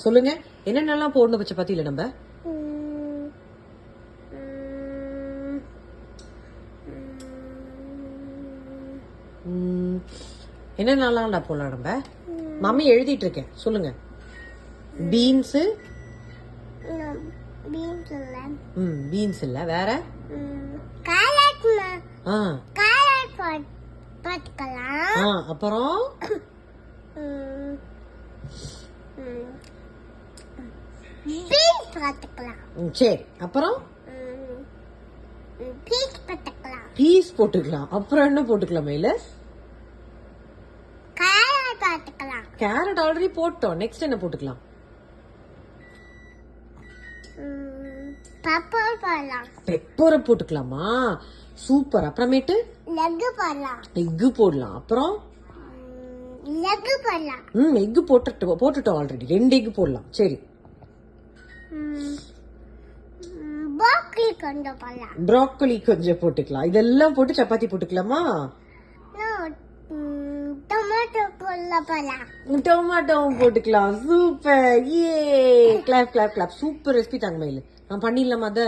சொல்லுங்க, என்னென்னலாம் போடணும் பச்சை பத்தியில நம்ம? என்னென்னலாம் போடலாம் நம்ம? மம்மி எழுதிட்டு இருக்கேன், சொல்லுங்க. பீன்ஸ். பீன்ஸ் இல்ல, வேற? அப்புறம் சரி, அப்புறம் பீஸ் போட்டுக்கலாம். அப்புறம் என்ன போட்டுக்கலாம் மேல? கேரட் ஆல்ரெடி போட்டோம். நெக்ஸ்ட் என்ன போட்டுக்கலாம்? பெப்பரை போட்டுக்கலாமா? சூப்பர். அப்புறமேட்டு எக்கு போடலாம். அப்புறம் எக்கு போட்டுட்டோம் ஆல்ரெடி. 2 எக்கு போடலாம். சரி, ப்ரோக்கோலி கொஞ்சம் போட்டுக்கலாம். இதெல்லாம் போட்டு சப்பாத்தி போட்டுக்கலாமா? டொமேட்டோவும் போட்டுக்கலாம். சூப்பர். ஏ, clap clap clap. Super recipe தாங்க மயிலு. நான் பண்ணிடலாமா அத?